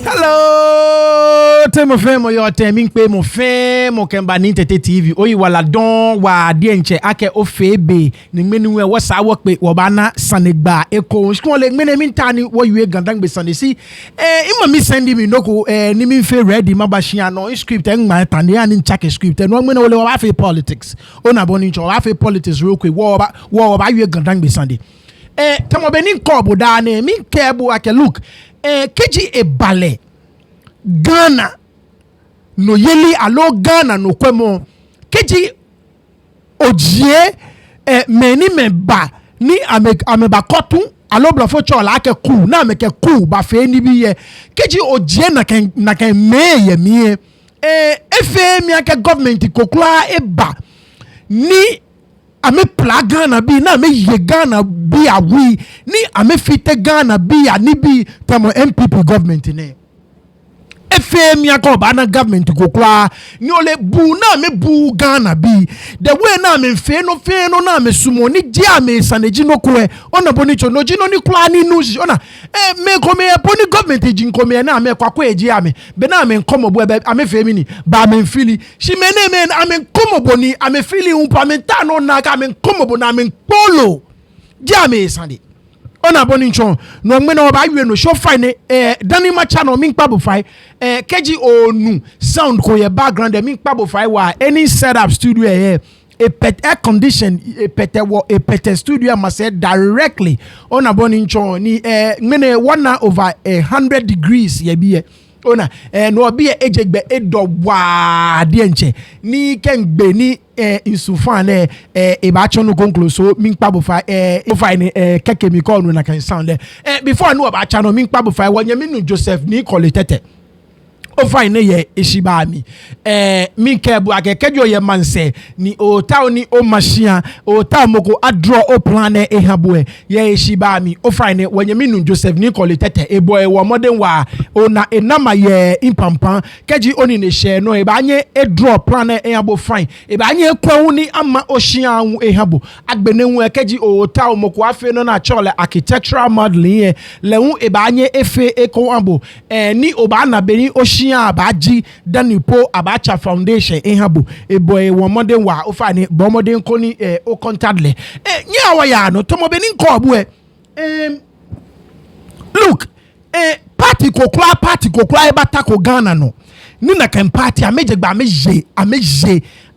Hello, temo femo yo teming pe mo femo kemba ni tete TV oyi wala don wa die nche ake ofebe ni menu we wasa wo pe wo bana sanegba eko skon le mene mi tani wo yue gandang be sande si ima mi sendi mi noko ni mi fe ready mabashia no script en ma tani ani check script no mene wo wa fe politics ona boni ncho wa fe politics real quick wo ba yue gandang be sande tamo be ni kobo da na mi kebu ake look keji ebale Ghana no yeli alo Ghana no kwemo keji ojie meni meba ni ameba kotu alo blofo chola ake ku na ameke ku ba fe ni bi ye keji ojie na ken meye mi efe mi ake government kokla eba ni ame pla Ghana bi na ame ye Ghana bi awi ni ame fite Ghana bi ani bi tamo MPP government ne efe mi akoba na government kokla ni ole bu na me bu Ghana bi the way na me fe no na me sumo ni ji ame saneji no kwe ona boni cho no ji no ni kla ni nusi ona me come boni government ji come na me kwakwa eji ame be na me nkomo bo ame fe mi ni ba me fili shi me ne me ame nkomo boni ame fili umpa me ta no na ka me nkomo bo na me polo ji ame sande ona boni nchon no ngmena oba yue no show fine dani ma channel min kpabo fai keji onu sound ko ye background min kpabo fai wa any setup studio here a pet air condition a pet studio must say directly ona boni nchon ni ngmene 1/100 degrees ye bi ona no obi ejegbe edo wa de nche ni kengbe ni insufan e ba chono conclude so min kpabo fa ni keke mi call no na kan sound before no ba chano min kpabo fa wanya minu Joseph ni call tete o fine ye eshiba mi min kebu akekejo ye manse ni o taw ni o machine o taw moko adro o plan e habue ye eshiba mi o fine wanya minu Joseph ni call tete e boy wo modern wa ona enama ye impampan keji oni ne share no e ba anye e draw plan e habo fine e ba anye kwawu ni ama o shia wu e habo agbene wu keji o taw moko afe no na chole architectural modeling ye lewu e ba anye efe e ko abo ni o ba na beni o abaji danipo abacha foundation ehabo eboy wo modern wa ofani bo modern koni o contadle nya wa ya no tomo beni nko obu look party kokla e bata ko Ghana no ni na kan party ameje gba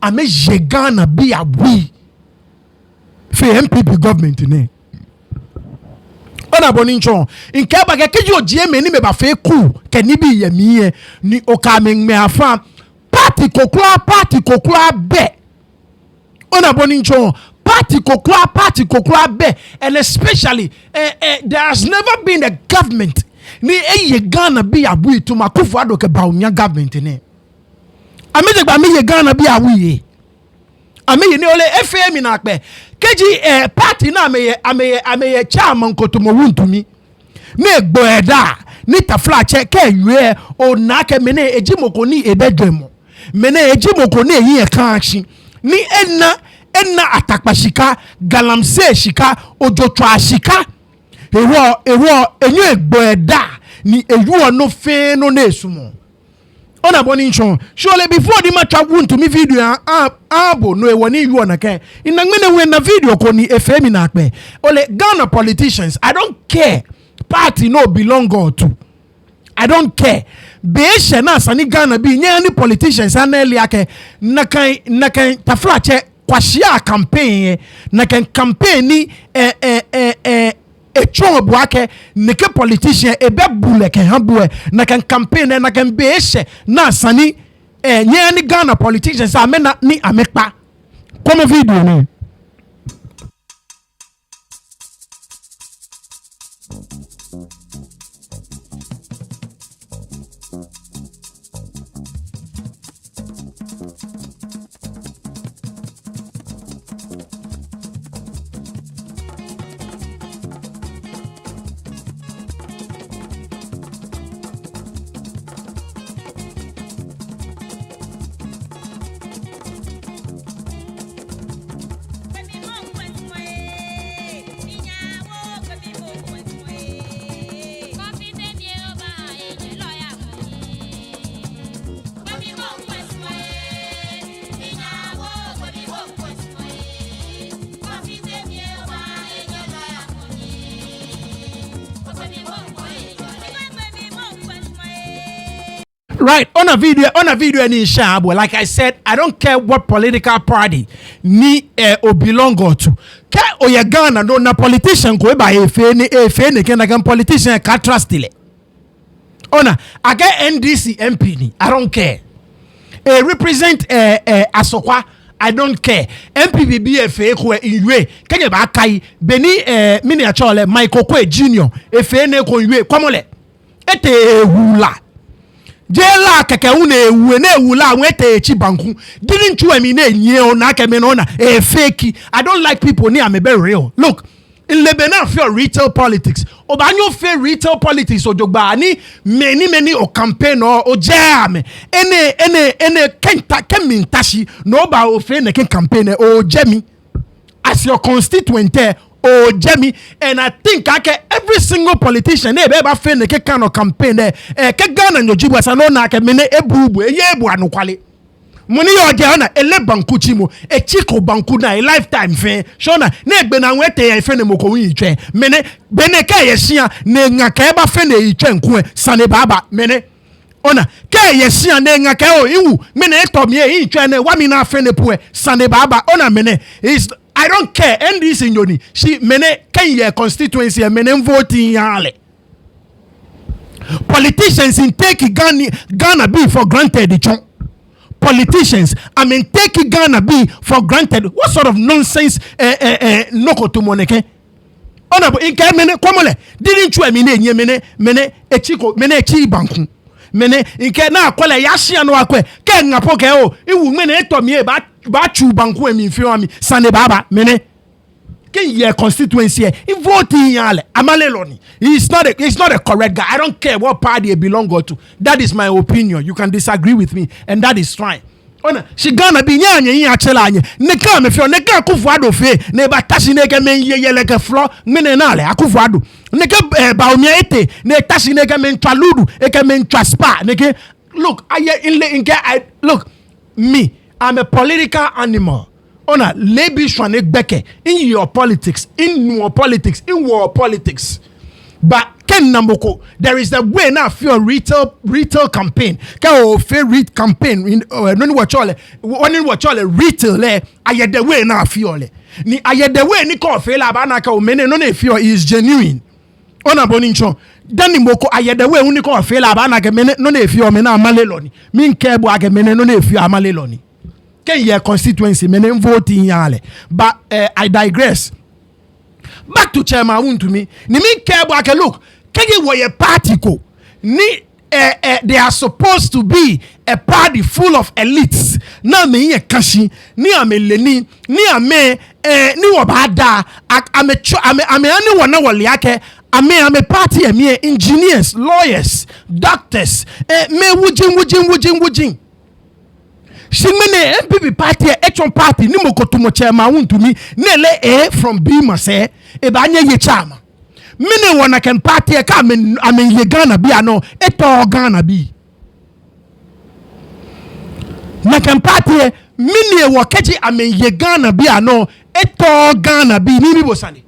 ameje Ghana bi awi fe MPP government ne ona boni nchon nke ba ke keji ojie me ni me ba fe ku ke ni bi ye mi ni o ka me afa party kokla be ona boni nchon party kokla be and especially there has never been a government ni eye Ghana bi abu to Akufo Addo ke ba unya government ne ameze gba me ye Ghana bi awu ame ni ole FM na pe keji party na ameye chairman kotomo wuntumi na egbo eda ni tafla che ke yue o na ke mene ejimoko ni ebedwemo mene ejimoko ni eyi kan achi ni enna atakpashika galamse shika ojotwa shika ewo enyu egbo eda ni eyu no fe no na esumo ona boni nchon surely before the match wuntu mi video abo no e woni you na kan ina ngene we na video ko ni efemi na pe ole Ghana politicians I don't care party no belong God to I don't care be she na sani Ghana bi nya ni politicians aneli ake na kan tafla che kwashia campaign na kan campaign ni echon buake neke politician ebe bule ke habue na kan campaign na kan beeshe na sani nye ni Ghana politicians amena ni amekpa komo video ni Right, on a video any shabo. Like I said, I don't care what political party ni or belong to. Ke Ghana no na politician ko ba efe ne ken politician ka trust ile. Ona, I get NDC MP ni. I don't care. Represent Asokwa. I don't care. MPBB FA ko inwe. Kenye ba kai beni miniature Michael Kwe Junior FA ne ko inwe kwamole. Ete hula. Jela keke une ewu na ewula nwete echi banku. Didn't you mean nye ona keme na fake. I don't like people near me be real. Look, in Lebanon fear retail politics. Obanyo fear retail politics ojogba ni many o campaign o jam. Ene kenta kemintashi no ba o fe ne ken campaign o jemi as your constituent oh Jamie, and I think every single politician ever fin the kind of campaign there ke Ghana nyojibu asano na ke mene ebubu eyebu anukwale muni yo jana ele banku chimo e chiko banku na a lifetime fe shona na egbe na nwete ya fe ne moko wi twe mene bene ka yesia na ngaka eba fe na itwe nko sane baba mene ona ka yesia na ngaka o iwu mene etomi e itwe na wa mi na fe ne pu sane baba ona mene is I don't care. And this in Yoni. She mene Kenya constituency mene voting yale. Politicians in take Ghana be for granted. Politicians, I mean take Ghana be for granted. What sort of nonsense noko to moneke? Honorable inke mene komole. Didn't you mene echiko mene echi banku. Mene inke na akwale yashi anu akwe ke ngapoke o iwu mene etomi ba chu banku emi fiwami sane baba mene ken ye constituency in voting yale amale loni. He's not a correct guy. I don't care what party he belong to. That is my opinion. You can disagree with me and that is fine. Ona she Ghana bi nyanya yin achela anye ne ka me fio ne ka Akufo-Addo fe ne ba tashi ne ke men ye like floor mene na le Akufo-Addo ne ke ba omi ete ne tashi ne ke men twaludu e ke men twaspa ne ke look look me I'm a political animal. Ona lebi shwane beke in your politics, in war politics. But ken namoko there is a way now for retail campaign. Ka o favorite campaign in no watch all retail le aye the way now feel le. Ni aye the way ni ko fe la ba na ka o mene no na feel is genuine. Ona bonincho dani moko aye the way uni ko fe la ba na ka mene no na feel me na amalelo ni. Min ke bo age mene no na feel amalelo ni. Ken ye constituency mene voting yale. But I digress. Back to Chairman Wuntumi. Ni mi kebo ake look. Kege wo ye party ko. Ni they are supposed to be a party full of elites. Na me ye kashi. Ni ame leni. Ni ame ni wabada. Ame ani wana wali ake. Ame party ame engineers, lawyers, doctors. Me wujin. Shimene MPP party echon party ni mokotumo Chairman Wuntumi nele A from B mase e ba nye ye chama mene wona ken party ka amen ye Ghana bi ano eto Ghana bi na ken party mene wo keji amen ye Ghana bi ano eto Ghana bi ni bosani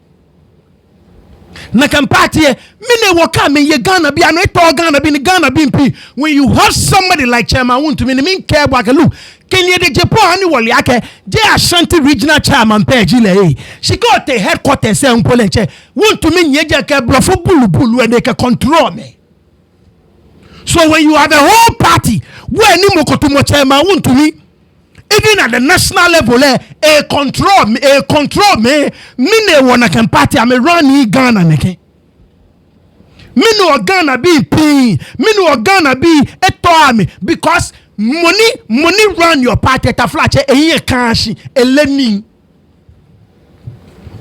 na ken party mene wo ka amen ye Ghana bi ano eto Ghana bi ni Ghana bi mpi. When you have somebody like Chairman Wuntumi ni min care about look Kenya de Japan ani wali ake je Ashanti regional chairman page le she got the headquarters e Mpolenche Wuntumi nyeje ke blofo bulu and they can control me. So when you have a whole party where ni mokotumo Chairman Wuntumi even at the national level a control me mine wona kan party am run Ghana neke mino Ghana be pin mino Ghana be eto me because money run your party at a flat e cash eleni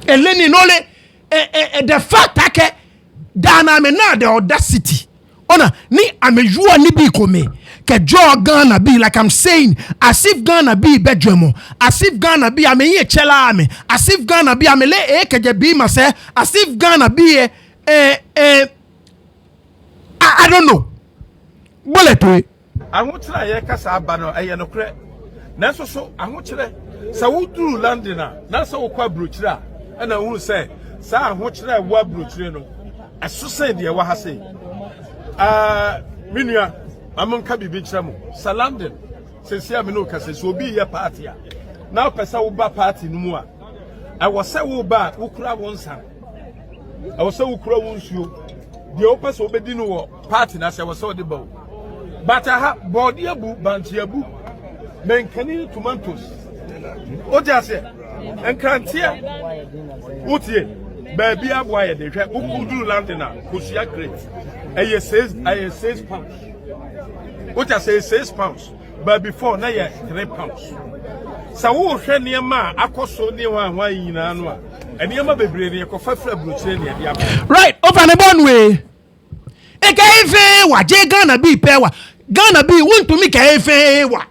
nole the fact that Ghana me na the audacity ona ni amejua ni bi kome ke draw Ghana be like I'm saying as if Ghana be bedroom as if Ghana be amenye chela ame as if Ghana be amele ke je bi mase as if Ghana be I don't know bullet ahokyere ye kasa aba no eye no kre nanso so ahokyere sa wuduru London na sa wokwa brochire a na hu se sa ahokyere wa brochire no eso se de wa ha se minua amon ka bibi kyerɛ mo Salamden sesi amino ka sesi obi yɛ party a na pesa wo ba party no mu a ɛwɔ sɛ wo ba wo kura wo nsa ɛwɔ sɛ wo kura wo nsuo deɛ wo pesa obedi no wɔ party na sɛ ɛwɔ sɛ wo de ba wo bata ha body abu banti abu menkani tomatoes o jase enkrantia utie baby aboa ye de hwe ukuduru landina kosia crate eye 6 pounds o jase 6 pounds but before na ye 3 pounds sa wo hwe niema akoso ni hwan yina no a eniema bebre ne kofa fra brochire ne dia right over the born way e ka ife wa je Ghana bi pe wa Ghana bi wontumi ka ife wa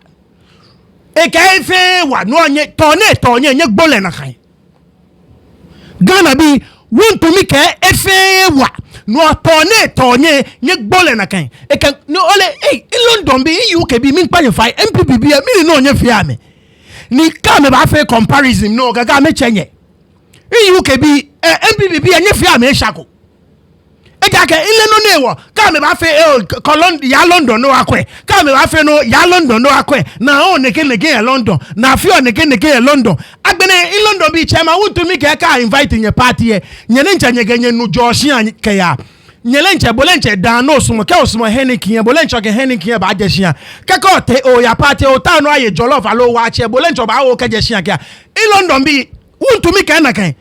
e ka ife wa no onye tonye nye gbole na kan Ghana bi wontumi ka ife wa no tonye nye gbole na kan e ka no ole London bi UK bi min pa fa MPP bi mi no onye fi ame ni ka me ba fe comparison no gaga me chenye UK bi MPP bi enye fi ame shako ejake ile no newo ka me ba fe ya London no akwe ka me ba fe no ya London no akwe na o neke ya London na fi o neke ya London agbene in London bi chema wutumi ke ka invite nye party ye nyene nchanyege nu Joshi an ke ya nyele nche bolenche dan no sumo ke osumo Henikin bolenche ke Henikin ba jeshia ke ko te o ya party o ta no aye jollof alo wa che bolenche ba o ke jeshia ke in London bi wutumi ke na kan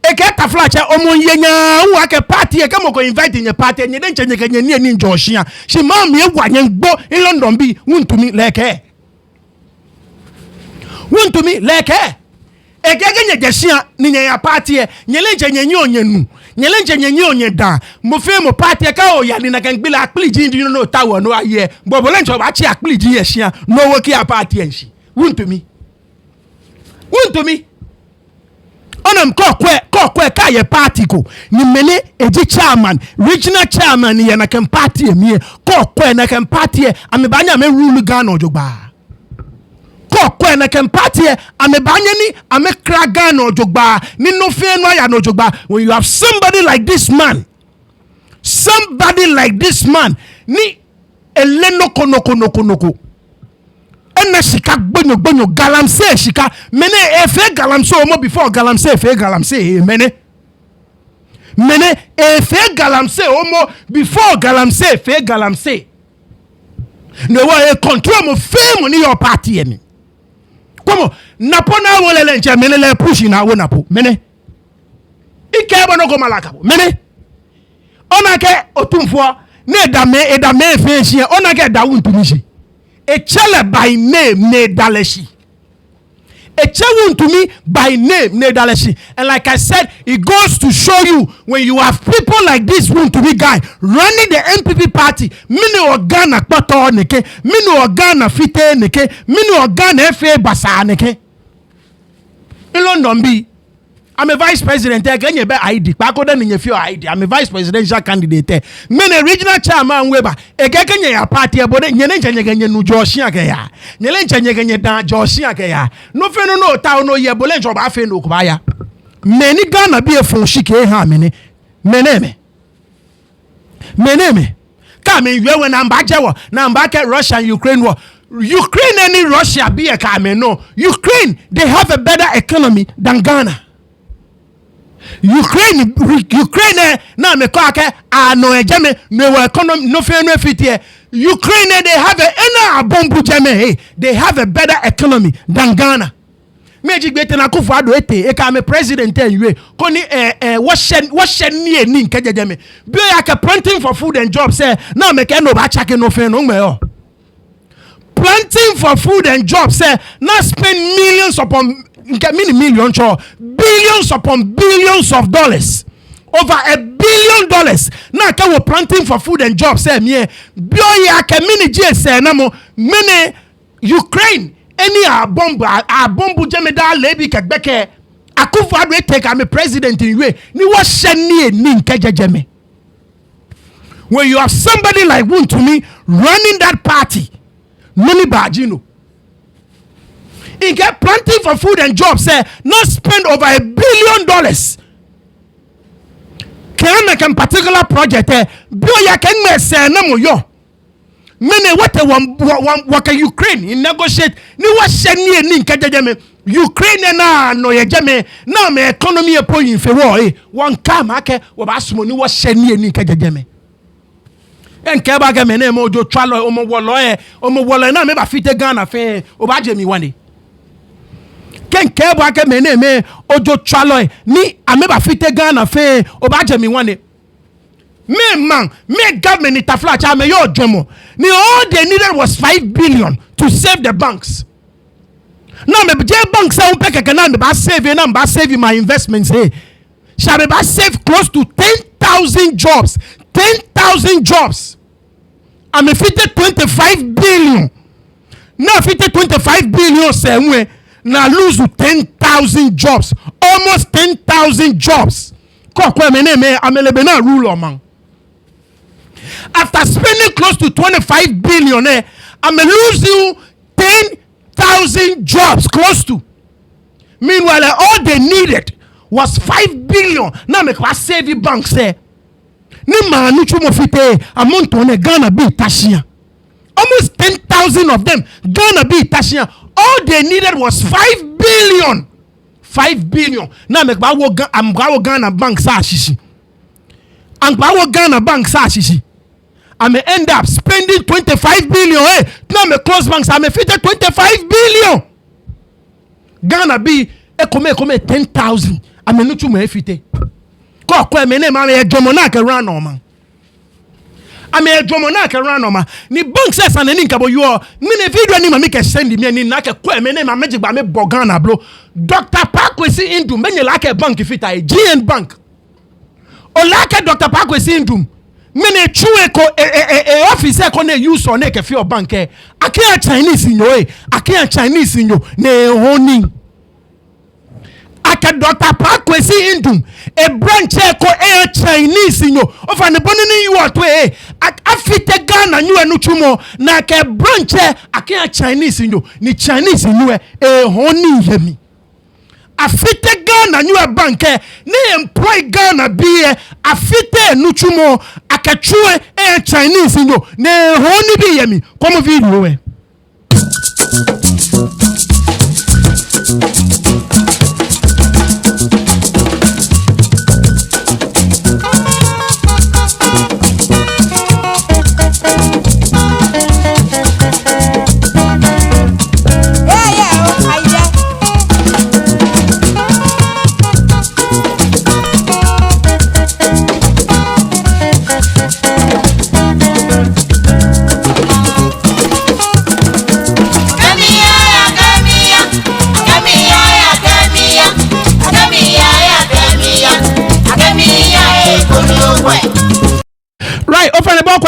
eke taflache omunyenya wo ake party e kemo ko invite nye party nye den chenye kenye ni Joshi a shi ma me egwa nye gbo in London bi wuntumi leke eke genye jeshia ni nye ya party e nyele chenye nyi onyenu nyele chenye nyi onye da mo fe mo party e ka o ya ni na kan gbila akpliji ndi no tawo no aye bobolencho ba chi akpliji ye shia no wo ki a party en shi wuntumi onam kokwe ka ye party ko ni mene eji chairman regional chairman ye na kan party emie kokwe na kan party amebanya me rule Ghana ojogba kokwe na kan party amebanya ni amekra Ghana ojogba ni no fe no ya no ojogba. When you have somebody like this man ni eleno konoko ena shika gbonyo galamse shika mene efe galamse omo before galamse efe galamse mene efe galamse omo before galamse efe galamse no wa control mo fame ni your party emi komo napona wolele nche mene le push na wo napo mene ike bono ko malaka mene onake otumfo ne edame efe hia onake da wuntumishi echele by name ne daleshi echewun to me by name ne daleshi. And like I said, it goes to show you when you have people like this one to be guy running the MPP party mini organa kpoto neke mini organa fite neke mini organa FA basa neke in London bi I'm a vice president. I get your ID. I'm a vice presidential candidate. Many regional chairman Weber. I get your party. But you need new Joshi. You need Joshi. No feno no town no ye bolen job afe no kubaya. Many Ghana be a phone shike ha many. Meneme. Come in when I'm back now I'm back at Russia and Ukraine war. Ukraine any Russia be a come no. Ukraine they have a better economy than Ghana. Ukraine na me kwake no ejeme no economy no fe no fitie Ukraine they have a bombu jeme they have a better economy than Ghana. Meji gbete na Akufo Addo ete e ka me president enwe ko ni wo hye ni eni nkejejeme bi ya ka planting for food and jobs say na me ke no ba chake no fe no me planting for food and jobs say na spend millions upon billions upon billions of dollars, over $1 billion. Now can we planting for food and jobs? Say me, bioya kemini say namo many Ukraine any a bombu jemeda lebi kebeke Akufo Addo take am president in way ni wa sheni ni nkejejeme. When you have somebody like Wontumi running that party, money bajino. He get planting for food and jobs, say not spend over $1 billion. Can make a particular project, boy, I can say no yo. mene what waka Ukraine in negotiate ni wa sheni ni nkajeme Ukraine na no yejeme na me economy e point fe wo won ka ma ke wo ba sumo ni wa sheni ni nkajeme enke ba ga mene mo jo twalo o mo wolo na me ba fite Ghana fe o ba je mi wane kenke ba ga mene me ojo twalo ni ame ba fite Ghana fe o ba je mi wane me government it afla cha me yo dwemo ni all they needed was 5 billion to save the banks. Now me je banks say unpeke na me ba save my investments hey. Shall me ba save close to 10,000 jobs. 10,000 jobs. I'm a 25 billion. Now 25 billion say we now lose 10,000 jobs. Almost 10,000 jobs. Kokwe me me amelebe na rule o man. After spending close to 25 billion, I'm losing 10,000 jobs close to. Meanwhile, all they needed was 5 billion. Now me kwa save bank say. Ni manu chumo fite amount on Ghana be tashia. Almost 10,000 of them Ghana be tashia. All they needed was 5 billion. 5 billion. Now me kwa Ghana bank sa shishi. And kwa Ghana bank sa shishi. I may end up spending 25 billion. Hey, now me close banks. I may fit 25 billion. Ghana be come 10,000. I may not me fit. Ko me name I may jomonak around no man. I may jomonak around no man. Ni bank says and any kabo you are. Many video ni make send me ni na ke me name magic ba me Bogana bro. Dr. Parkwesi Indum me like a bank fit a GN bank. O like Dr. Parkwesi Indum. Mene chue ko officer ko ne use on ke fi bank e akia Chinese nyo akia Chinese nyo ne honi aka Dr. Parkwesi Indum e branch ko Chinese nyo ofa ne bonini you ato afite Ghana nyo enu chumo na ke branch akia Chinese nyo ni Chinese nyo honi yemi afite Ghana new bank ne employ Ghana be afite nuchumo akachue Chinese nyo ne honi bi yemi come video we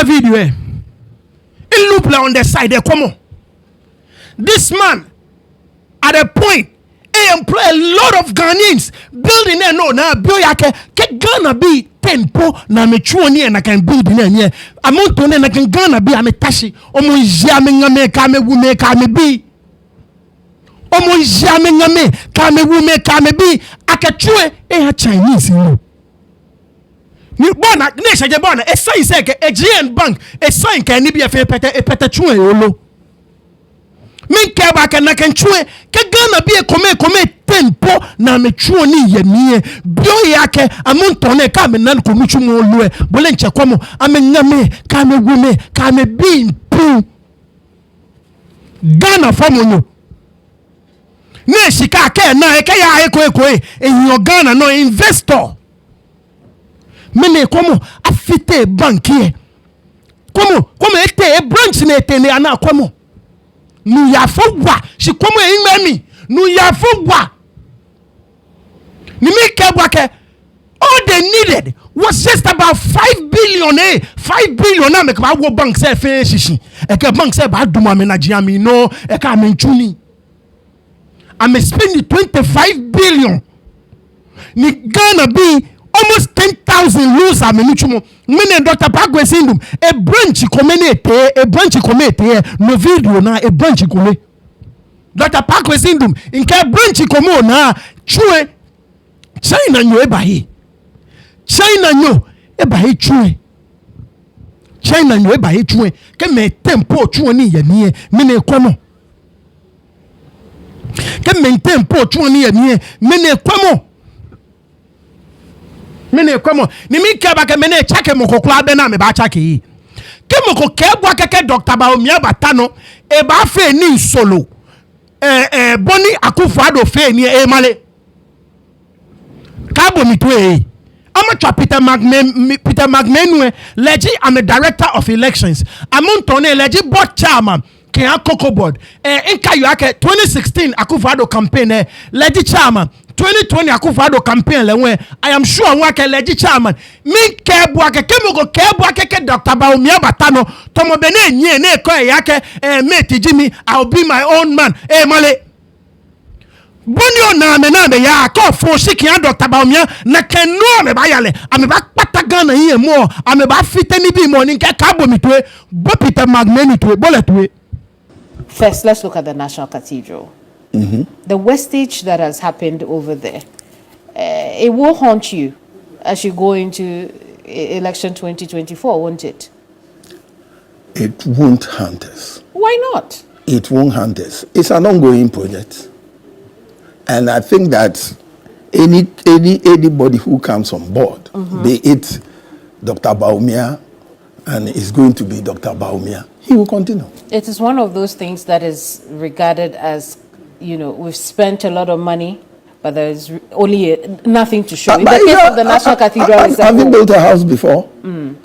video in loop on the side there come on this man at a point employ a lot of Ghanaians building there no na bio yake ke Ghana be tempo na me chuoni na kan build na here amount to na kan Ghana be ametashi omo jia me ngame ka me wu me ka me bi omo jia me ngame ka me wu me ka me bi akachue Chinese no ni bona ne shaje bona e sign say ke GN bank e sign ka ni bi e pete chue olo min ke ba ka na kan chue ke Ghana bi e come tempo na me chuo ni ye mie bio yake amonto ne ka me nan ko mu chuo olo e bole nche komo amenyame ka me gume ka me bi mpu Ghana famonyo ne shika ke na e ke ya eko e Ghana no investor mene komo afite bank here komo ete branch na ete ne ana komo nu ya fowa shi komo imemi nu ya fowa ni make wake all they needed was just about 5 billion 5 billion na make ba wo bank say fe shishi e ke bank say ba duma me na jiami no e ka me nchuni I'm spending 25 billion ni Ghana be almost 10,000 lose a minuchumo. Mene Dr. Parkwesi Indum a branch community no video na a branch come. Dr. Parkwesi Indum in ka branch come na chue China nyo ebahi. China nyo ebahi chue. China no ba etwe ke me tempo twe ni ye nie me ne kwamo ke me tempo twe ni ye nie me ne kwamo ni mi ke ba ke me ne chake mo kokla be na me ba chake yi ke mo ko ke bua ke Dr. Bawumia Batano e ba fe ni solo Boni Akufo-Addo fe ni e male kabo mitwe amateur Peter Magmenu leji I'm a director of elections amontone leji board chairman Kenya Cocoa board inka you ake 2016 Akufo-Addo campaign leji chairman 2020 Akufo-Addo campaign lewe I am sure wake leji chairman min kebu ake kemugo kebu ake ke Dr. Bawumia Batano tomo bene nye ne ko yake mate Jimmy I'll be my own man male Bonio na me ya ko fo sikia Dr. Bawumia na kenu me ba yale ame ba pata Ghana yin mo ame ba fitani bi mo ni nke ka bomitwe bo Peter Magmenu to boletwe. First, let's look at the National Cathedral. The wastage that has happened over there, it will haunt you as you go into election 2024, won't it? It won't haunt us. Why not? It won't haunt us. It's an ongoing project. And I think that anybody who comes on board, be it Dr. Bawumia, and is going to be Dr. Bawumia, he will continue. It is one of those things that is regarded as, we've spent a lot of money, but there's only nothing to show. In the case of the National Cathedral, have you built a house before? And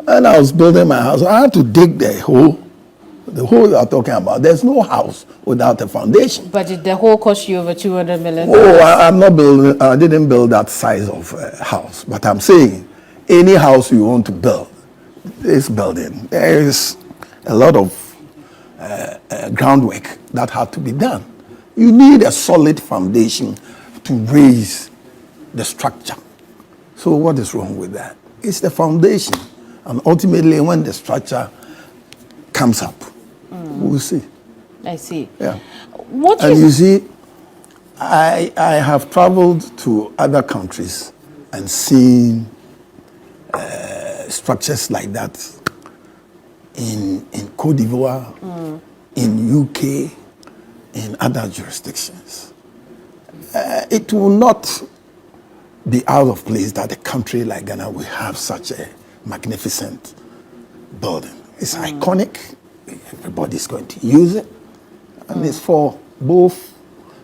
I was building my house. I had to dig the hole you are talking about. There's no house without a foundation. But did the hole cost you over $200 million? Oh, I'm not building. I didn't build that size of house. But I'm saying, any house you want to build, this building, there is a lot of groundwork that had to be done. You need a solid foundation to raise the structure. So what is wrong with that? It's the foundation. And ultimately, when the structure comes up, we'll see. I see. Yeah. You see, I have traveled to other countries and seen structures like that in Cote d'Ivoire, in UK, in other jurisdictions. It will not be out of place that a country like Ghana will have such a magnificent building. It's iconic. Everybody's going to use it. And it's for both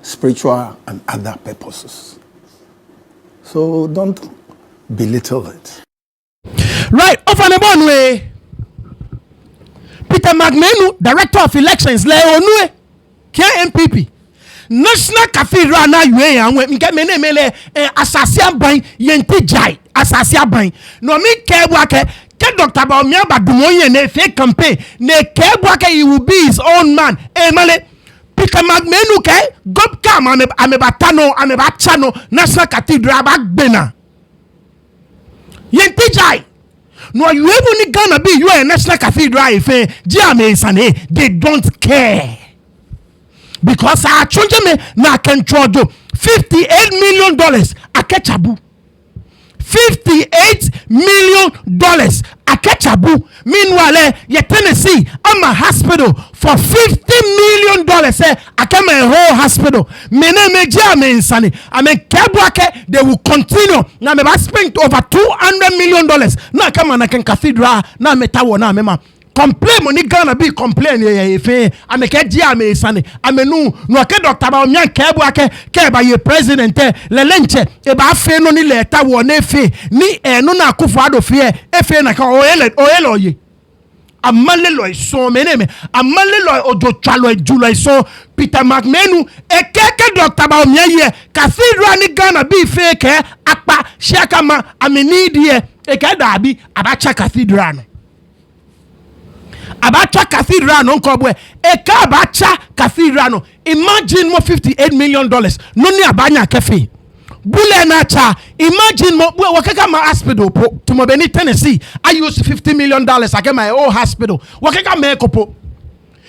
spiritual and other purposes. So don't belittle it. Right, off on the one way. Peter Magmenu, Director of Elections, Leonue, KMPP. National Cathedral na yue ya nwe nke mele asasia ban yenti jai asasia ban no mi kebwa ke Dr. Bawumia Badumoye na fake campaign ne kebwa ke he will be his own man male Peter Magmenu ke gob kam amebatano amebachano National Cathedral bagbena yenti jai no you even ni Ghana be you National Cathedral ife jiame isane they don't care. Because I change me na control $58 million akechabu. $58 million akechabu. Meanwhile, ye Tennessee, I'm a hospital for $50 million. I came a whole hospital. Mene meja me insani. I mean, Kebuake, they will continue. Now me spend over $200 million. Na kama na ken cathedral na metawo na mema. Complain money Ghana be complain ye ameke dia me sane amenu no ke Dr. Bawumia kebu ake ke ba ye president le lenche e ba fe no ni leta wo na fe ni eno na Akufo-Addo fe efe na ka oyele oye amale lo so meneme amale lo ojo twalo ejulo so Peter Magmenu ekeke Dr. Bawumia ye cathedral ni Ghana be fe ke apa shiakama ameni die eke dabi abacha cathedral no Abacha Cathedral no kobwe eka Abacha Cathedral no imagine mo $58 million no ni abanya kefe bule na cha imagine mo wakeka ma hospital po to mo Beni Tennessee I use $50 million I get my own hospital wakeka me kopo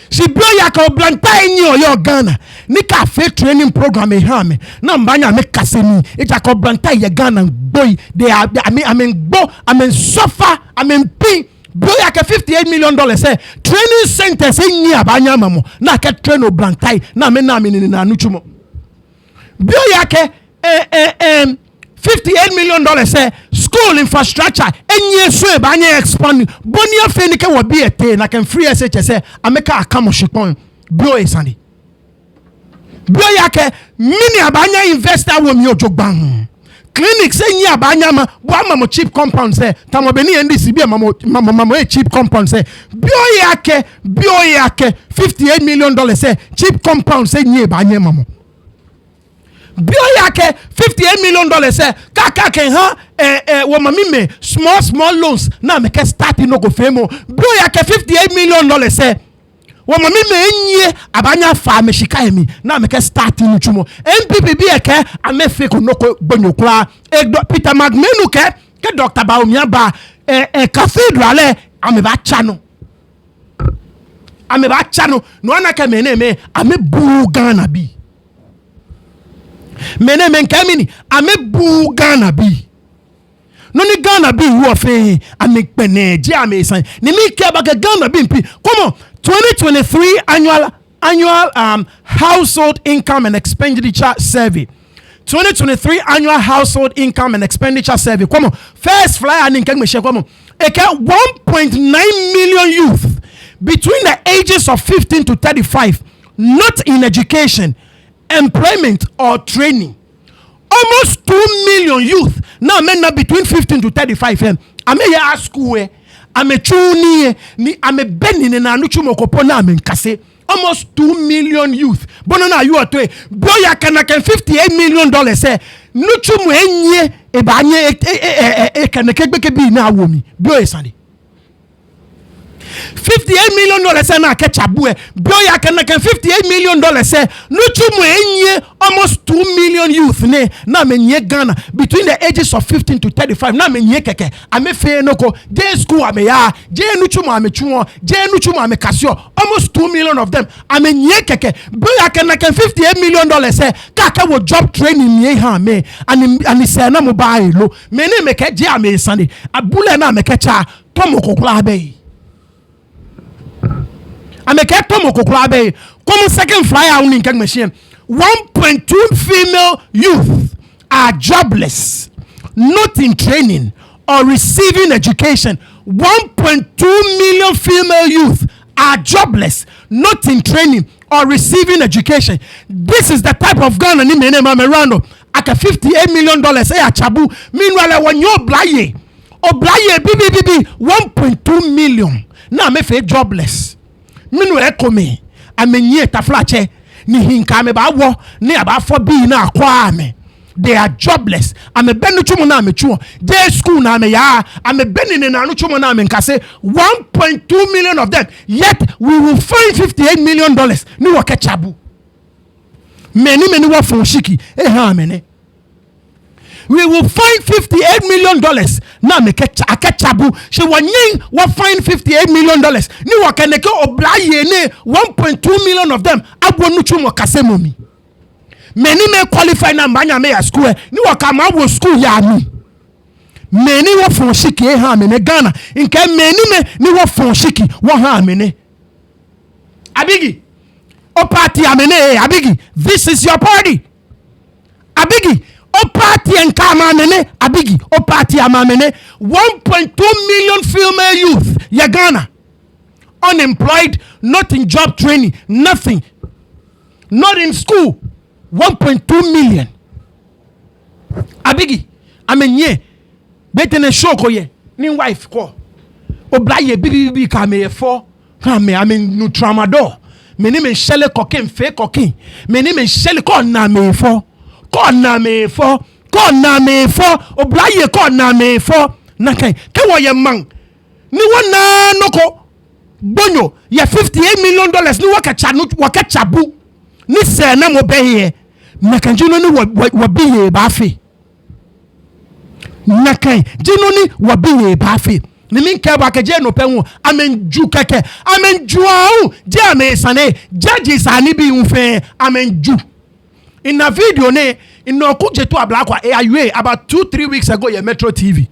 si bio ya ka oblanta enyi oyo Ghana ni ka fake training program e ha me na mbanya me kasemi e ja ka oblanta ye Ghana boy they are I mean suffer I mean pain bio ya ke $58 million say training center say nyi abanya mamo na ke train oblantai na me na anuchumo bio ya ke $58 million say school infrastructure enye so e banya expand boni afi ni ke wo bi ete na can free SH say ameka akamo shipon bio esani bio ya ke mini abanya investor wo mi ojogban clinic say nyi abanya ma bo amamo cheap compound say tamobeni ndc bi mamo cheap compound say bio ya ke $58 million say cheap compound say nyi abanya mamo bio yake $58 million say kaka ken ha wo mami me small loans na me ke start no go femo bio yake $58 million say wo mami me enye abanya fa me shika emi na me ke start no chumo MPP bi eke amefe ko no ko gbonyokura Peter Magmenu ke Dr. Baumia ba Cathedral ame ba chano no anaka me ame bu Ghana bi mene men kamini ame bu Ghana bi no ni Ghana bi wo fe ame peneje ame san ni mi ke ba Ghana bi mpi come on 2023 annual household income and expenditure survey 2023 annual household income and expenditure survey come on first flyer ni kan me share come on eke 1.9 million youth between the ages of 15 to 35 not in education, employment or training. Almost 2 million youth now men between 15 to 35 I may ask school I'm a chuni ni I'm a benin and anuchumo kopona I'm in kase almost 2 million youth bonana you are to boya can $58 million say nuchumu enye ebanye can kebeke bi na womi boy sani $58 million say na kechabu boya can $58 million say nuchumu enye almost 2 million youth ne na menye Ghana between the ages of 15 to 35 na menye keke ame fe noko day school ame ya je nuchumu ame chuo je nuchumu ame kasio almost 2 million of them ame nye keke boya can $58 million say kaka wo job training nye ha me ani se na mobile lo mene meke je ame sande abule na meke cha tomo kokula be ameke tomo kokula be come second flyer on in machine 1.2 female youth are jobless, not in training or receiving education. 1.2 million female youth are jobless, not in training or receiving education. This is the type of Ghana ni mene mamerando aka $58 million say achabu. Meanwhile when you oblaye bibi 1.2 million na me fe jobless. Meanwhile come amenye taflache ni hinka me ba wo ni aba for bi na akwa me. They are jobless. I'm a benu chumo na me chuo. Day school na me ya. I'm a benu na anu chumo na me nkase 1.2 million of them. Yet we will find $58 million. Ni wake chabu. Many wa fonshiki. Ha mene. We will find $58 million. Na me chabu. She wanyin wa find $58 million. Ni wake neke oblaye ne 1.2 million of them. Abo nu chumo kase momi. Many may qualify na mbanya me a school ni wakama wo school ya ni many wo fon shiki ha me Ghana nke many me ni wo fon shiki wo ha me ne abigi o party amene abigi this is your party abigi o party en kama me abigi o party amamene 1.2 million female youth ya Ghana unemployed, not in job training, nothing, not in school. 1.2 million. Abigi, amenye, betene shoko ye, ni wife ko. Oblaye bibi kame for, kame amen nu tramador. Meni men shele kokin fe kokin. Meni men shele ko na me for. Ko na me for. Ko na me for. Oblaye ko na me for. Nakai, ke wo ye man. Ni wana noko. Bonyo, ye $58 million ni waka chabu. Ni se na mo beye. Nakan jino ni wabiye bafi. Nakan jino ni wabiye bafi. Ni min ke ba ke je no penwo amenju keke amenju awu je amesane judge sani bi unfe amenju. In a video ne in no kuje to ablakwa AIUA about 2-3 weeks ago ye Metro TV.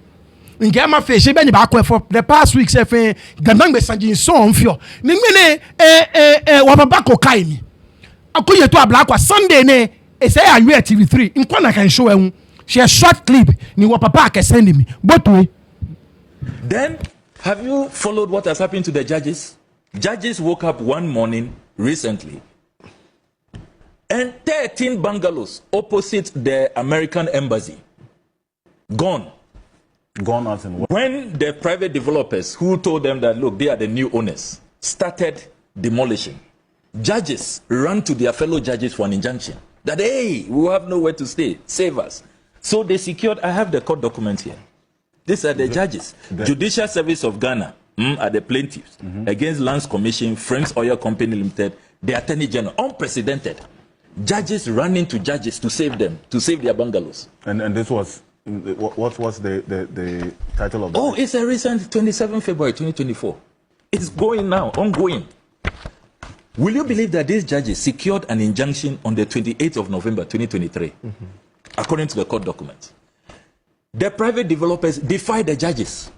ngema fe she be ni ba ko for the past weeks e fe gandan be sanjin so onfio ni ngene wa baba ko kai mi akoye to abla kwa Sunday ne e say ayu TV3 nkwa na kan show ehun she short clip ni wa papa ka send me both way. Then have you followed what has happened to the judges? Judges woke up one morning recently and 13 bungalows opposite the American embassy gone. Gone as in what? When the private developers who told them that, look, they are the new owners, started demolition, judges ran to their fellow judges for an injunction that, hey, we will have nowhere to stay, save us. So they secured, I have the court document here. These are the judges. Judicial Service of Ghana are the plaintiffs against Lands Commission, Frames Oil Company Limited, the Attorney General, unprecedented. Judges running to judges to save them, to save their bungalows. And this was, what was the title of that? Oh, it's a recent 27 February 2024. It's going now, ongoing. Will you believe that these judges secured an injunction on the 28th of November 2023, according to the court document? The private developers defied the judges.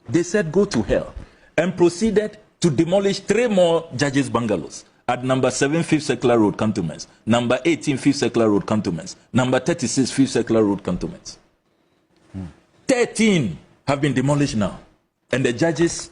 They said go to hell and proceeded to demolish 3 more judges' bungalows at number 7 5th Circular Road, Cantonments, number 18 5th Circular Road, Cantonments, number 36 5th Circular Road, Cantonments. 13 have been demolished now. And the judges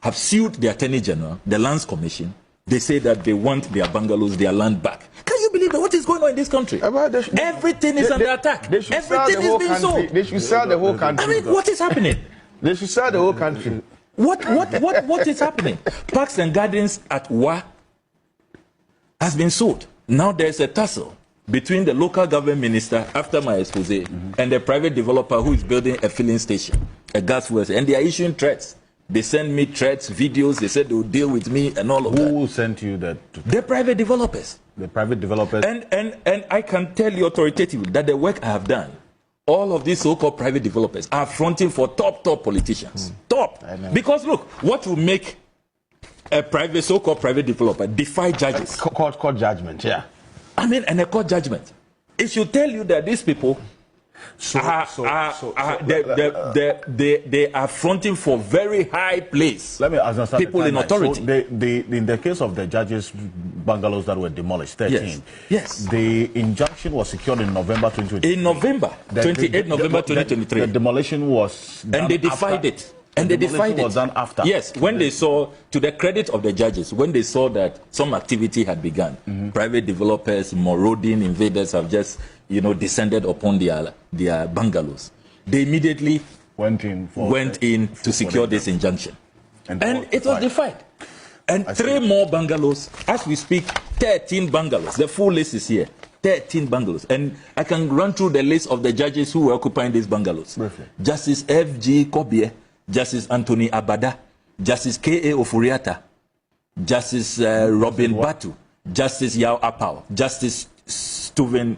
have sued the Attorney General, the Lands Commission. They say that they want their bungalows, their land back. Can you believe that? What is going on in this country? Everything is under attack. Everything is being sold. They should sell the whole country. I mean, what is happening? They should sell the whole country. What is happening? Parks and Gardens at Wa has been sold. Now there's a tussle between the local government minister, after my expose, and the private developer who is building a filling station, a gas well, and they are issuing threats. They send me threats, videos, they said they will deal with me and all of that. Who sent you that? The private developers. The private developers. And I can tell you authoritatively that the work I have done, all of these so-called private developers are fronting for top politicians. Top. Because look, what will make a private, so-called private developer defy judges? Court judgment, yeah. I mean, and a court judgment. It should tell you that these people they are fronting for very high place. Let me understand people in authority. So in the case of the judges' bungalows that were demolished, 13. Yes. The injunction was secured in November 2023. In November, 28 November 2023. The demolition was done and they defied it. And they defied it. Was done after. Yes, when they saw, to the credit of the judges, when they saw that some activity had begun, private developers, marauding invaders have just, descended upon their bungalows. They immediately went in to secure this injunction. And it was defied. And 3 more bungalows, as we speak, 13 bungalows. The full list is here. 13 bungalows. And I can run through the list of the judges who were occupying these bungalows. Perfect. Justice F.G. Kobie, Justice Anthony Abada, Justice K.A. Ofuriata, Justice Robin Batu, Justice Yao Apau, Justice Stephen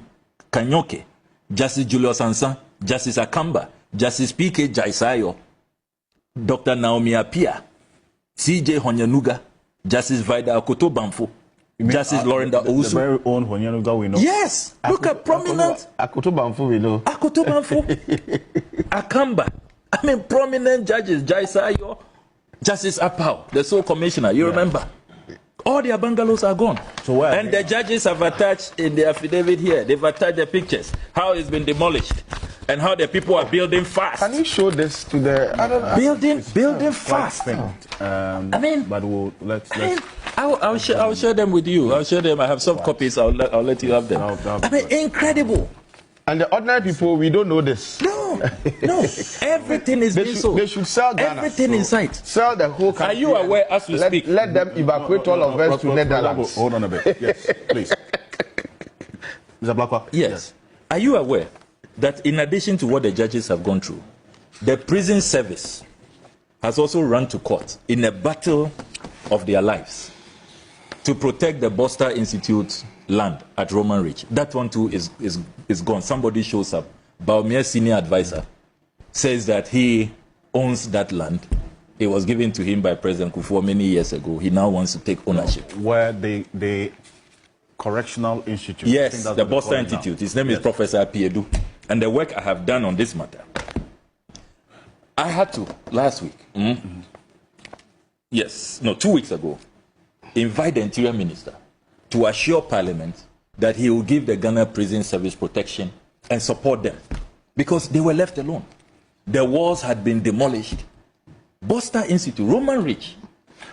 Kanyoke, Justice Julius Ansan, Justice Akamba, Justice P.K. Jaisayo, Dr. Naomi Apia, C.J. Honyanuga, Justice Vida Akoto Banfo, Justice Lorinda Owusu. The very own Honyanuga we know. Yes, look at prominent. Akoto Banfo we know. Akoto Banfo, Akamba. I mean, prominent judges, Jaisayo, Justice Apau, the sole commissioner, you remember? All their bungalows are gone. So and the judges have attached in the affidavit here, they've attached the pictures, how it's been demolished, and how the people are building fast. Can you show this to the... I don't know. Building fast. I mean... But I'll share them with you. I'll share them. I have some copies. I'll let you have them. I mean, incredible. And the ordinary people, we don't know this. No. Everything is being sold. They should sell Ghana. Everything in sight. Sell the whole country. Are you aware as we speak? Let them evacuate all of us to Netherlands. Hold on a bit. Yes, please. Mr. Blackwell? Yes. Are you aware that in addition to what the judges have gone through, the prison service has also run to court in a battle of their lives to protect the Boster Institute land at Roman Ridge? That one too is gone. Somebody shows up. Baumia's senior advisor says that he owns that land. It was given to him by President Kufuor many years ago. He now wants to take ownership. Where the Correctional Institute. Yes, the Boster Institute. His name is Professor Piedu. And the work I have done on this matter. I had to last week. Yes, no, 2 weeks ago, invite the Interior Minister to assure Parliament that he will give the Ghana Prison Service protection and support them because they were left alone. The walls had been demolished. Boster Institute, Roman Ridge,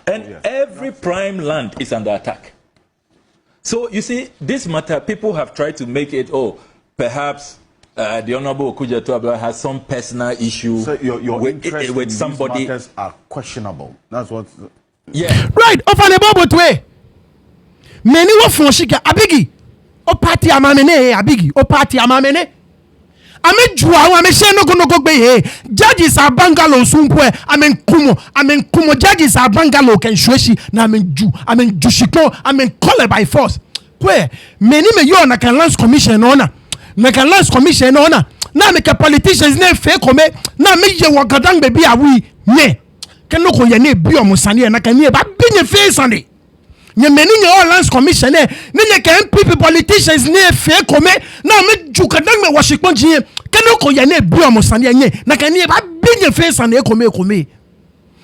and every prime land is under attack. So you see, this matter, people have tried to make it, perhaps the Honorable Okujeto has some personal issue So your interest with in somebody. these matters are questionable. That's what. Yeah. Right, off on the bobo way. Many were from Shika, Abigi. O party amamene, Abigi, o party amamene. Ame jua, ame she no go be. Judges are bungalow sumpwe. Kumo. Judges are bungalow can shweshi. Na amen jushiko. Call by force. Kwe, many me yo na can lance commission ona. Na can lance commission ona. Na make a politicians ne fe kome. Na me ye wakadang baby awi ne. Keno ko ye ne bi omusani na kan ye ba bi ne fe sande. Nye meni nye all lands commission ne nye ke MPP politicians ne fe kome na me jukadang me washikon jiye keno ko ye ne bi omusani nye na kan ye ba bi ne fe sande kome.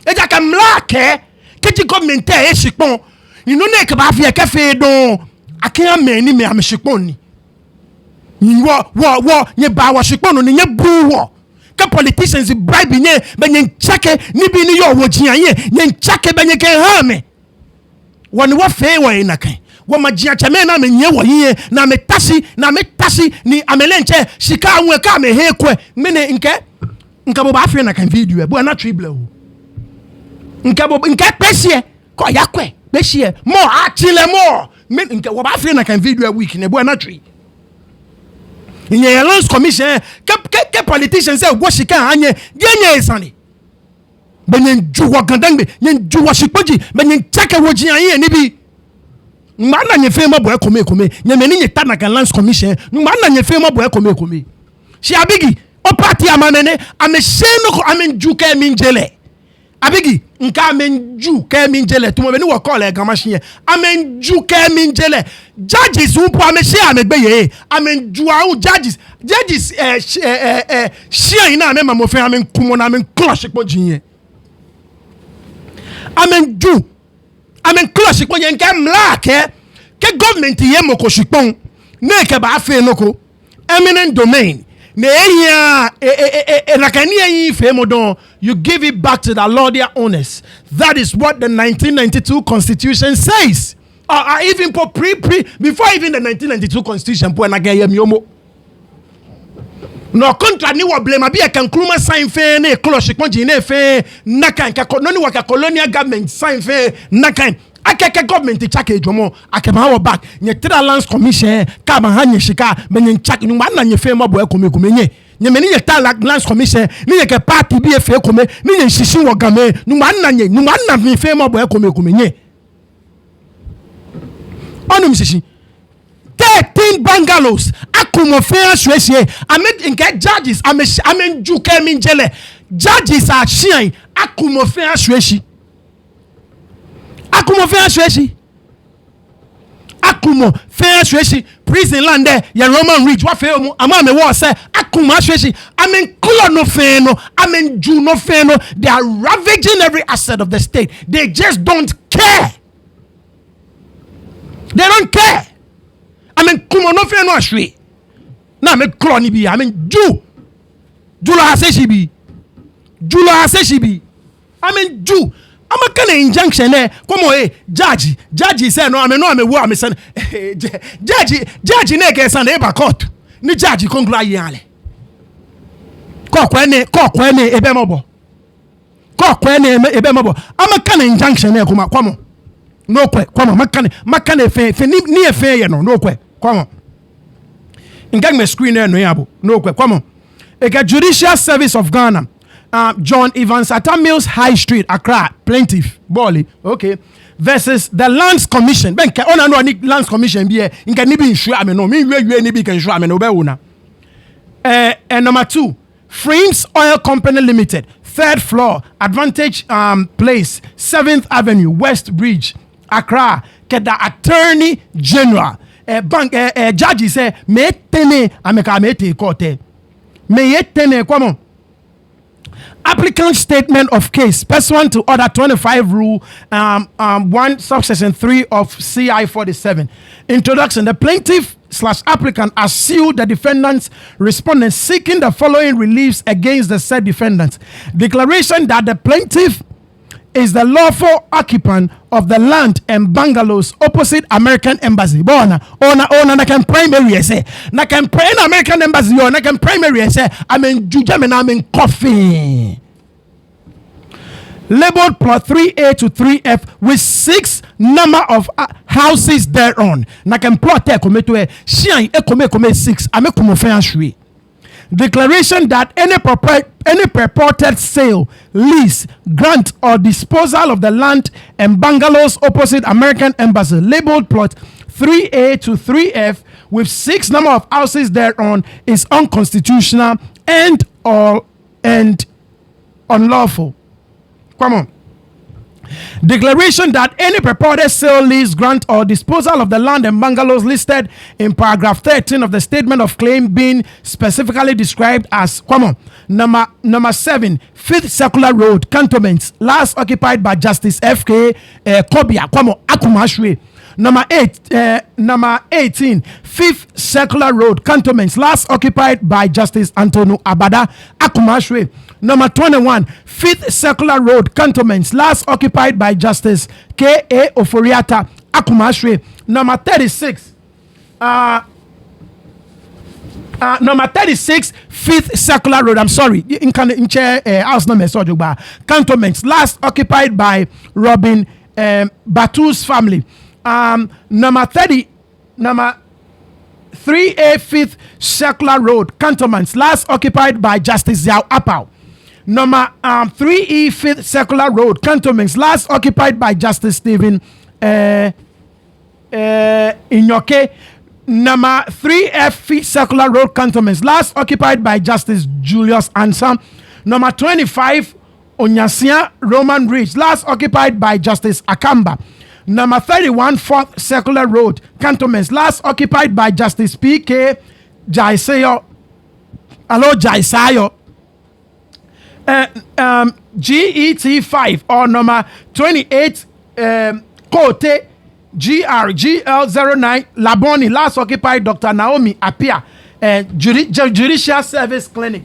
Eja ka mlake kiti government e shikpon inu ne ke ba fi ke fe don akia meni me am shikpon ni. Wo nye ba wa shikpon ni nye bu wo. Politicians bribe nye benye nchake ni bi ni yo wo jian nye nchake benye ke ha me woni wo fe wo ina kan wo ma jian chame na me nye wo yin na me tasi ni amelenche shika anwe ka me he kwe mene nka bo ba fe na kan video bo na triple o nka pesie ko yakwe pesie mo achile mo nka wo ba fe na kan video week ne bo na tri in your lands commission ke politicians say wo shika anye yenye isani benye juwa gandangbe nyen juwa shikpoji benye chake wo jian ye ni bi ngana nye fe mo boy kome nye meni nye ta na kan lands commission ngana nye fe mo boy kome shi abigi o party amamene amesheno ko amenju ke minjele abigi nka amenju ke minjele tumo beni wo call e gamashin amenju ke minjele judges unpo ameshe amegbeye amenju awu judges shia ina amema mo fe amenkumo na amenclash pojiye amenju amenclash pojiye nke mlake ke government ye moko shipon ne ke ba fe noko eminent domain you give it back to the Lordia owners. That is what the 1992 Constitution says. Even before even the 1992 Constitution, no contra ni wa blame abi kan kluma sign fe na cloche konji na fe nakan ka no ni wa ka colonial government sign fe nakan akeke government chake edwomo akema wo back nye three lands commission ka ma hanye shika benye chake nu na nye fe mabo ekome nye meni nye three lands commission ni nye ke party bi efe ekome ni nye shishin wo game nu na mi fe mabo ekome nye onum shishin 13 bungalows akumo fe aswesie amen nke judges amen juke minjele judges are shine akumo fe aswesie akumo fe aswesie prison land there ya Roman Ridge wa fe mu ama me wo say akumo aswesie amen kulo no fe no amen ju no fe no they are ravaging every asset of the state. They just don't care. They don't care. Amen kumo no fe no aswe na me kulo ni bi amen ju la aseshi bi amen ju I'm a kind of injunction there. Come on, judge say no, I'm wo am say judge ne ke san e ba court. Ni judge conclude yale. Ko kwene ebe mobo. I'm a kind of injunction there come on. No kwe, come on, makane fe ni e fe ye no kwe. Come on. Ngag me screen there no yabo. No kwe, come on. Eka Judicial Service of Ghana. John Evans at Mills High Street, Accra, plaintiff, Bali, okay, versus the Lands Commission. Ben, no Lands Commission be in can be sure I mean no me we be can sure I mean no and number 2, Frames Oil Company Limited, 3rd floor, Advantage Place, 7th Avenue, West Bridge, Accra. Ke the Attorney General, judge say me tene ameka me te court me tene come on. Applicant statement of case pursuant to Order 25 Rule 1 subsection 3 of CI 47. Introduction. The plaintiff/applicant has sued the defendant's respondent seeking the following reliefs against the said defendant. Declaration that the plaintiff is the lawful occupant of the land and bungalows opposite American Embassy. Bona, na can primary say. Na can pray in American Embassy, or na can primary say, I'm in Jujam and I'm in coffee. Labeled plot 3A to 3F with 6 number of houses thereon. Na can plot there come to a shine come 6. I'm a come shui. Declaration that any purported sale, lease, grant, or disposal of the land and bungalows opposite American Embassy, labeled plot 3A to 3F with 6 number of houses thereon, is unconstitutional and unlawful. Come on. Declaration that any purported sale, lease, grant, or disposal of the land and bungalows listed in paragraph 13 of the statement of claim being specifically described as number 7, 5th Circular Road, Cantonments, last occupied by Justice F.K. Kobia, Akumashwe. Number 18, 5th Circular Road, Cantonments, last occupied by Justice Antonio Abada, Akumashwe. Number 21, 5th Circular Road, Cantonments, last occupied by Justice K.A. Oforiata, Akumashwe. Number 36, number 36, 5th Circular Road, I'm sorry, in chair house number Cantonments, last occupied by Robin Batu's family. Number 3A, 5th Circular Road, Cantonments, last occupied by Justice Yao Apau. Number 3E, 5th Circular Road, Cantonments, last occupied by Justice Stephen Inyoke. Number 3F, 5th Circular Road, Cantonments, last occupied by Justice Julius Ansam. Number 25, Onyasia Roman Ridge, last occupied by Justice Akamba. Number 31, 4th Circular Road, Cantonments, last occupied by Justice P.K. Jaisayo. Hello, Jaisayo. GET5 or number 28, Kote GRGL09, Laboni, last occupied Dr. Naomi Apia, Judicial Service Clinic.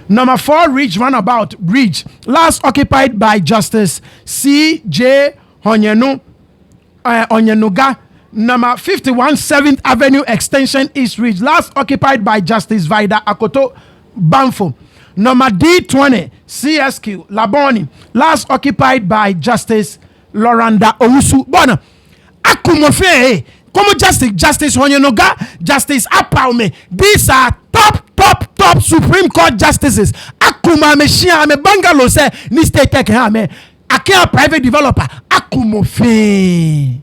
Number 4, Ridge Runabout Bridge, last occupied by Justice C.J. Onyenuga. Number 51, 7th Avenue Extension East Ridge, last occupied by Justice Vida Akoto Banfo. Number D20, CSQ Laboni, last occupied by Justice Loranda Owusu. Bona, Akumofe, como Justice Onyenuga, Justice Apaume. These are top Supreme Court justices. Akuma meshia me bungalow se ni state tech ha me. Ake private developer. Akumofe.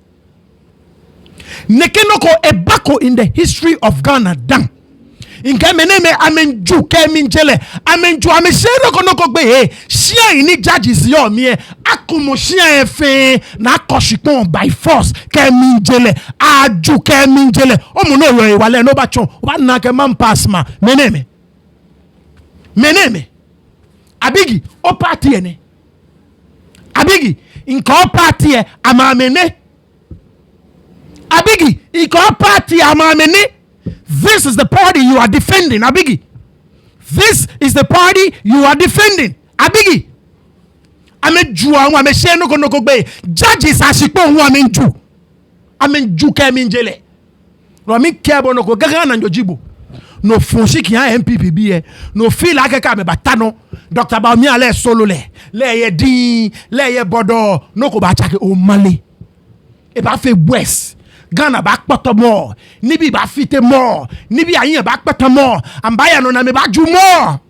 Nekenoko ebako in the history of Ghana dang. Inka meneme amenju keminjele amenju ameshero konoko gbe shia ini judges yo me akumo shia efe na koshipon by force keminjele aju keminjele omo no yo wale no ba chon ba na ke man pass ma meneme abigi o party ene abigi inka o party amamene abigi inka o party amamene. This is the party you are defending, Abigi. This is the party you are defending, Abigi. Amejua wa mesheno konoko gbe. Judges ashipo wa menju. Amenju ke minjele. Ro mi kebo no ko gaga na njojibo. No fonshi ki an MPP bi no feel akeka me batano. Dr. Baumi ale solo le ye din, le ye bodo, no ko ba chake o male. E ba fe west. Ghana back poto more, nibi ba fite more, nibi ayin back poto more, ambaya no na me ba ju more.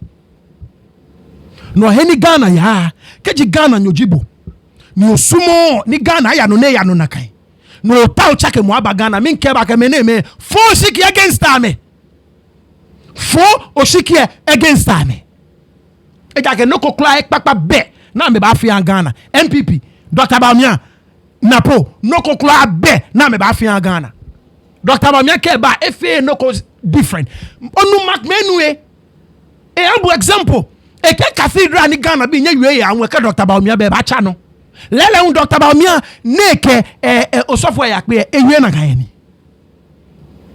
No heni Ghana ya, keji Ghana nyojibo. Ni osumo ni Ghana ya no ne ya no nakai. No tau chake mo aba Ghana min ke ba ke me ne me fo shiki against ame. Fo oshiki against ame. E ja ke no ko kla ek papa be na me ba fi an Ghana. MPP Dr. Baumia Napo, no kokla be na me ba fi an Ghana. Dr. Baumia ke ba efe no ko different. Onu mak menue. E ambu example. eke cathedral ni Ghana bi nye yue ya anwe ke Dr. Baumia be ba cha no lele un Dr. Baumia neke osofo ya pe ewie na kan ni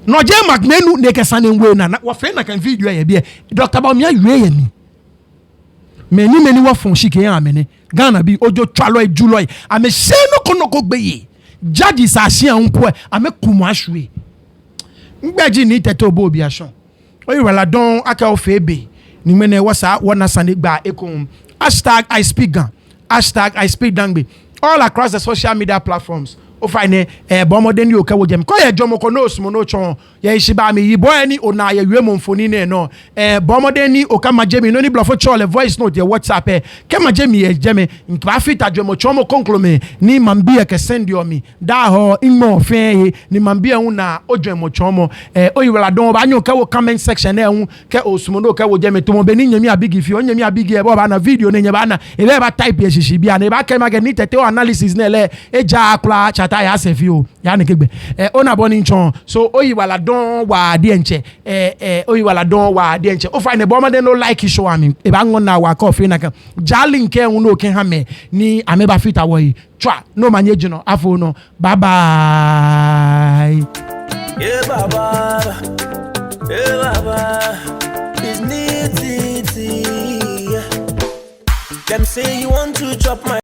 no je magmenu neke sanenwe na wo fe na kan video ya bi Dr. Baumia yue ya ni many wo fon shike ya amene Ghana bi ojo twalo ejuloi ame se no kono ko gbeye jadi sa sia unpo ame kumu ahwe ngbeji ni tete obo obi aso oyi wala don aka ofebe ni mene wasa wona sanegba ekon #ISpeakGhan #ISpeakDangbe all across the social media platforms o fine bomode ni oka wojem ko ye jomo ko no sumo no chon ye shiba mi yibo ani ona ye wiemo mfoni ne no bomode ni oka majemi no ni blofo chole voice note ye WhatsApp ke majemi ye jeme nkwa fita jomo chomo konklome ni mambia ke send yo mi da ho imo fe ni mambia hu na ojomo chomo oyiwala don ba nyo ka wo comment section e hu ke osumo no ka wo jeme to mo be ni nyami abigi fi onyami abigi e ba na video ne nya ba na e ba type ye shishi bia na e ba ke ma ke ni tete analysis na ele eja akla ta ya sefio ya ne kegbe ona boni nchon so oyiwala don wa de enche oyiwala don wa de enche o find bomade no like show am e ba ngon na wa ka ofi na ka jali nke hu no ken ha me ni ameba fita wo yi twa no manye jino afo no bye bye baba it's neat them say you want to chop my